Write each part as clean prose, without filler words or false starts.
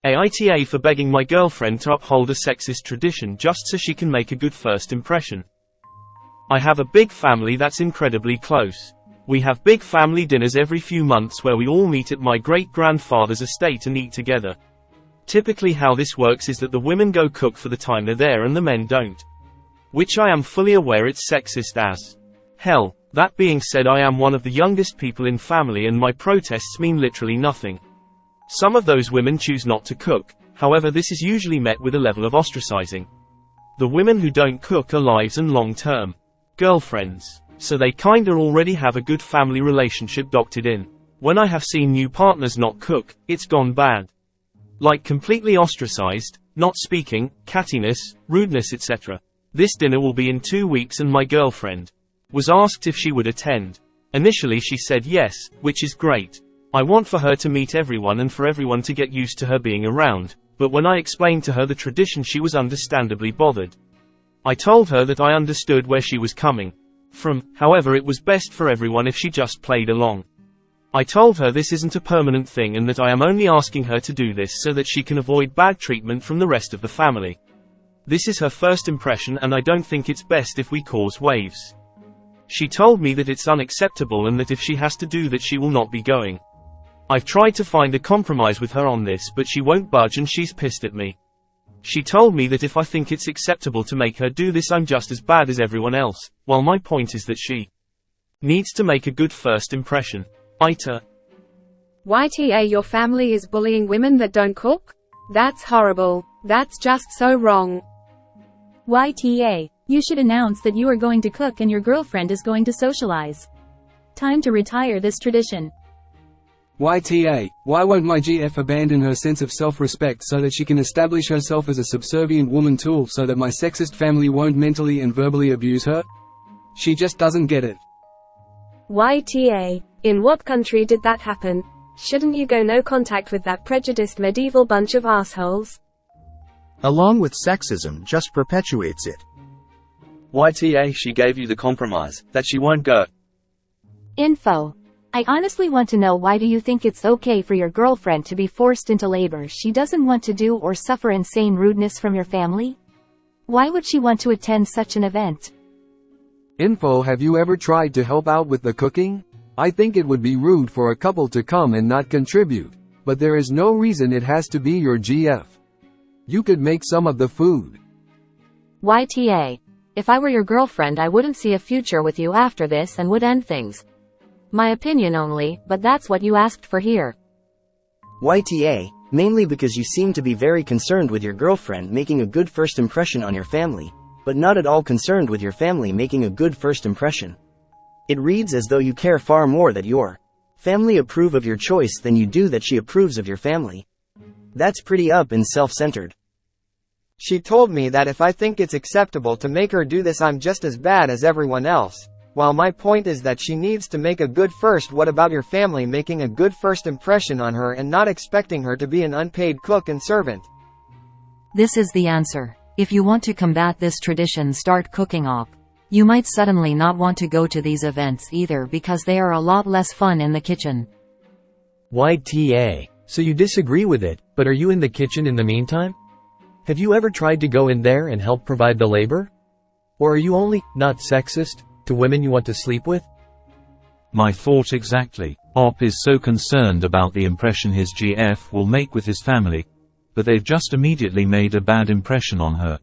AITA for begging my girlfriend to uphold a sexist tradition just so she can make a good first impression. I have a big family that's incredibly close. We have big family dinners every few months where we all meet at my great-grandfather's estate and eat together. Typically how this works is that the women go cook for the time they're there and the men don't. Which I am fully aware it's sexist as hell. That being said, I am one of the youngest people in family and my protests mean literally nothing. Some of those women choose not to cook, however this is usually met with a level of ostracizing. The women who don't cook are lives and long-term girlfriends, so they kinda already have a good family relationship doctored in. When I have seen new partners not cook, it's gone bad. Like completely ostracized, not speaking, cattiness, rudeness etc. This dinner will be in 2 weeks and my girlfriend was asked if she would attend. Initially she said yes, which is great. I want for her to meet everyone and for everyone to get used to her being around, but when I explained to her the tradition she was understandably bothered. I told her that I understood where she was coming from, however it was best for everyone if she just played along. I told her this isn't a permanent thing and that I am only asking her to do this so that she can avoid bad treatment from the rest of the family. This is her first impression and I don't think it's best if we cause waves. She told me that it's unacceptable and that if she has to do that she will not be going. I've tried to find a compromise with her on this but she won't budge and she's pissed at me. She told me that if I think it's acceptable to make her do this I'm just as bad as everyone else, while my point is that she needs to make a good first impression. AITA. YTA, your family is bullying women that don't cook? That's horrible. That's just so wrong. YTA, you should announce that you are going to cook and your girlfriend is going to socialize. Time to retire this tradition. YTA, why won't my GF abandon her sense of self-respect so that she can establish herself as a subservient woman tool so that my sexist family won't mentally and verbally abuse her? She just doesn't get it. YTA, in what country did that happen? Shouldn't you go no contact with that prejudiced medieval bunch of assholes? Along with sexism just perpetuates it. YTA, she gave you the compromise, that she won't go. Info. I honestly want to know, why do you think it's okay for your girlfriend to be forced into labor she doesn't want to do or suffer insane rudeness from your family? Why would she want to attend such an event? Info. Have you ever tried to help out with the cooking? I think it would be rude for a couple to come and not contribute, but there is no reason it has to be your GF. You could make some of the food. YTA. If I were your girlfriend I wouldn't see a future with you after this and would end things. My opinion only, but that's what you asked for here. YTA, mainly because you seem to be very concerned with your girlfriend making a good first impression on your family, but not at all concerned with your family making a good first impression. It reads as though you care far more that your family approve of your choice than you do that she approves of your family. That's pretty up and self-centered. She told me that if I think it's acceptable to make her do this I'm just as bad as everyone else. While my point is that she needs to make a good first. What about your family making a good first impression on her and not expecting her to be an unpaid cook and servant? This is the answer. If you want to combat this tradition, start cooking up. You might suddenly not want to go to these events either because they are a lot less fun in the kitchen. YTA. So you disagree with it, but are you in the kitchen in the meantime? Have you ever tried to go in there and help provide the labor? Or are you only not sexist to women you want to sleep with? My thought exactly. Op is so concerned about the impression his GF will make with his family, but they've just immediately made a bad impression on her.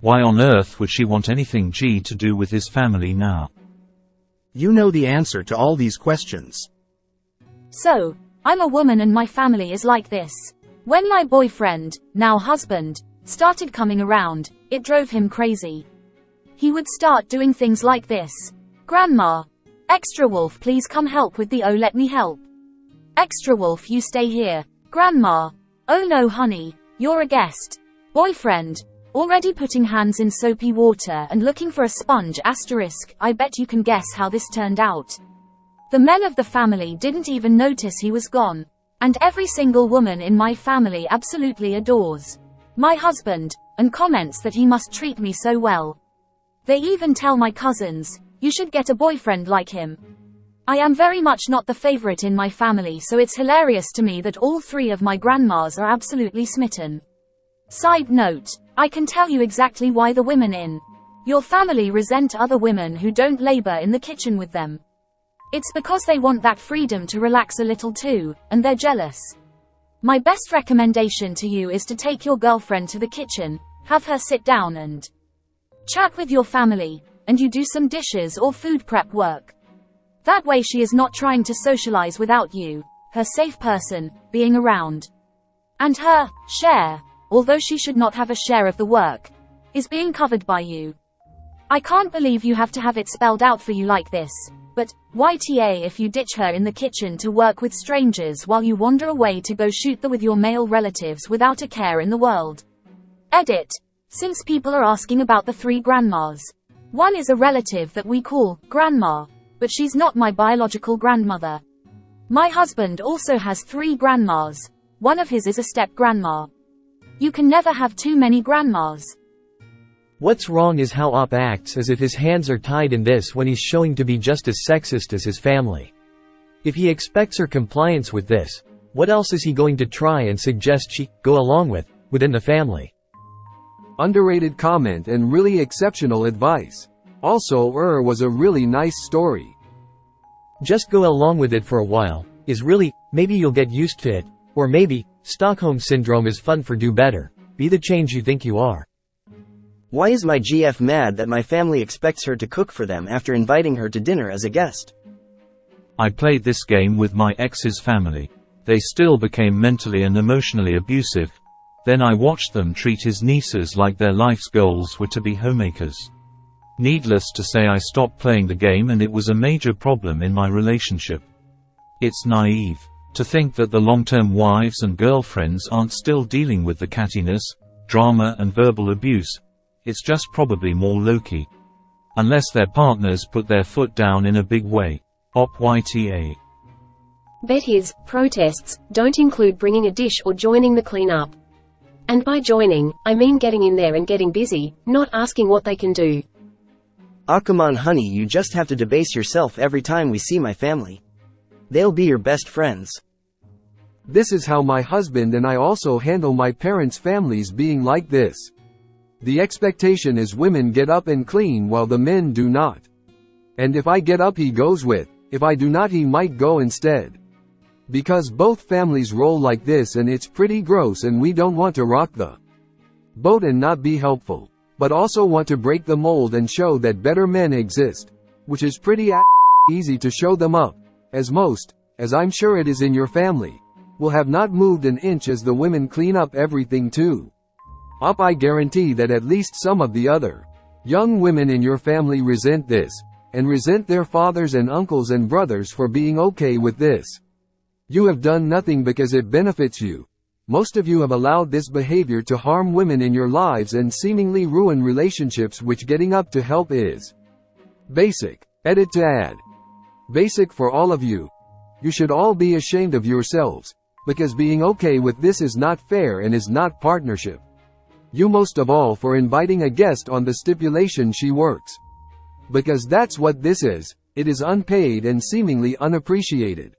Why on earth would she want anything G to do with his family now? You know the answer to all these questions. So, I'm a woman and my family is like this. When my boyfriend, now husband, started coming around, it drove him crazy. He would start doing things like this. Grandma. Extra wolf, please come help with the, oh let me help. Extra wolf, you stay here. Grandma. Oh no honey, you're a guest. Boyfriend. Already putting hands in soapy water and looking for a sponge asterisk. I bet you can guess how this turned out. The men of the family didn't even notice he was gone. And every single woman in my family absolutely adores my husband, and comments that he must treat me so well. They even tell my cousins, you should get a boyfriend like him. I am very much not the favorite in my family, so it's hilarious to me that all 3 of my grandmas are absolutely smitten. Side note, I can tell you exactly why the women in your family resent other women who don't labor in the kitchen with them. It's because they want that freedom to relax a little too, and they're jealous. My best recommendation to you is to take your girlfriend to the kitchen, have her sit down and chat with your family, and you do some dishes or food prep work. That way she is not trying to socialize without you, her safe person, being around. And her share, although she should not have a share of the work, is being covered by you. I can't believe you have to have it spelled out for you like this, but YTA if you ditch her in the kitchen to work with strangers while you wander away to go shoot with your male relatives without a care in the world. Edit. Since people are asking about the 3 grandmas. One is a relative that we call grandma, but she's not my biological grandmother. My husband also has 3 grandmas. One of his is a step-grandma. You can never have too many grandmas. What's wrong is how Op acts as if his hands are tied in this when he's showing to be just as sexist as his family. If he expects her compliance with this, what else is he going to try and suggest she go along with, within the family? Underrated comment and really exceptional advice. Also, was a really nice story. Just go along with it for a while, is really, maybe you'll get used to it, or maybe, Stockholm Syndrome is fun for do better, be the change you think you are. Why is my GF mad that my family expects her to cook for them after inviting her to dinner as a guest? I played this game with my ex's family. They still became mentally and emotionally abusive. Then I watched them treat his nieces like their life's goals were to be homemakers. Needless to say, I stopped playing the game and it was a major problem in my relationship. It's naive to think that the long-term wives and girlfriends aren't still dealing with the cattiness, drama and verbal abuse. It's just probably more low-key. Unless their partners put their foot down in a big way. Op YTA. Bet his protests don't include bringing a dish or joining the cleanup. And by joining, I mean getting in there and getting busy, not asking what they can do. Ah, come on honey, you just have to debase yourself every time we see my family. They'll be your best friends. This is how my husband and I also handle my parents' families being like this. The expectation is women get up and clean while the men do not. And if I get up he goes with, if I do not he might go instead. Because both families roll like this and it's pretty gross and we don't want to rock the boat and not be helpful, but also want to break the mold and show that better men exist, which is pretty easy to show them up, as most, as I'm sure it is in your family, will have not moved an inch as the women clean up everything too. I guarantee that at least some of the other young women in your family resent this, and resent their fathers and uncles and brothers for being okay with this. You have done nothing because it benefits you. Most of you have allowed this behavior to harm women in your lives and seemingly ruin relationships, which getting up to help is basic. Edit to add. Basic for all of you. You should all be ashamed of yourselves, because being okay with this is not fair and is not partnership. You most of all for inviting a guest on the stipulation she works. Because that's what this is, it is unpaid and seemingly unappreciated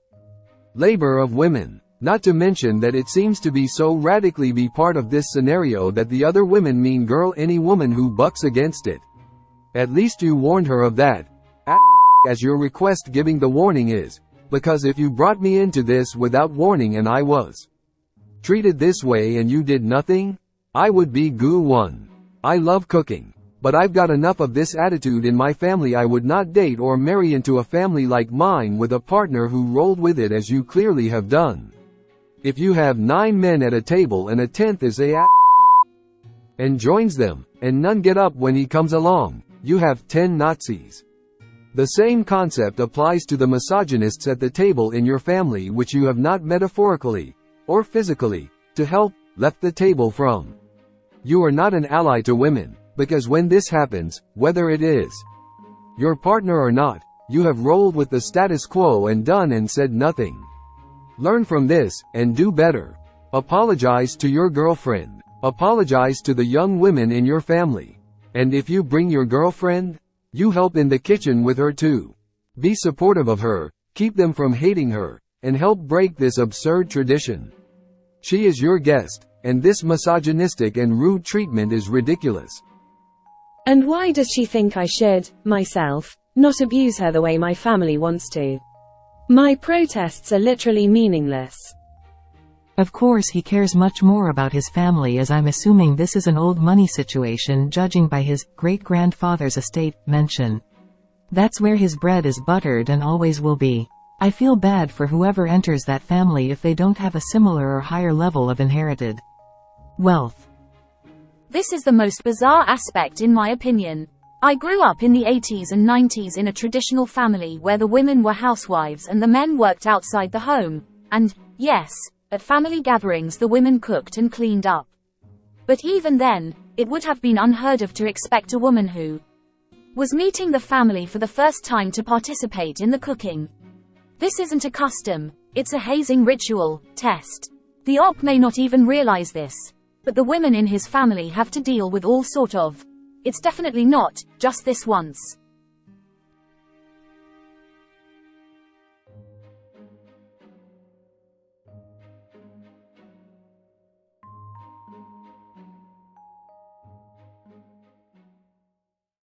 labor of women. Not to mention that it seems to be so radically be part of this scenario that the other women mean girl any woman who bucks against it. At least you warned her of that, as your request giving the warning is, because if you brought me into this without warning and I was treated this way and you did nothing, I would be goo one. I love cooking, but I've got enough of this attitude in my family. I would not date or marry into a family like mine with a partner who rolled with it as you clearly have done. If you have 9 men at a table and a 10th is and joins them, and none get up when he comes along, you have 10 Nazis. The same concept applies to the misogynists at the table in your family, which you have not metaphorically, or physically, to help, left the table from. You are not an ally to women, because when this happens, whether it is your partner or not, you have rolled with the status quo and done and said nothing. Learn from this, and do better. Apologize to your girlfriend. Apologize to the young women in your family. And if you bring your girlfriend, you help in the kitchen with her too. Be supportive of her, keep them from hating her, and help break this absurd tradition. She is your guest, and this misogynistic and rude treatment is ridiculous. And why does she think I should, myself, not abuse her the way my family wants to? My protests are literally meaningless. Of course he cares much more about his family, as I'm assuming this is an old money situation judging by his great-grandfather's estate mention. That's where his bread is buttered and always will be. I feel bad for whoever enters that family if they don't have a similar or higher level of inherited wealth. This is the most bizarre aspect in my opinion. I grew up in the 80s and 90s in a traditional family where the women were housewives and the men worked outside the home, and, yes, at family gatherings the women cooked and cleaned up. But even then, it would have been unheard of to expect a woman who was meeting the family for the first time to participate in the cooking. This isn't a custom, it's a hazing ritual, test. The op may not even realize this, but the women in his family have to deal with all sort of. It's definitely not just this once.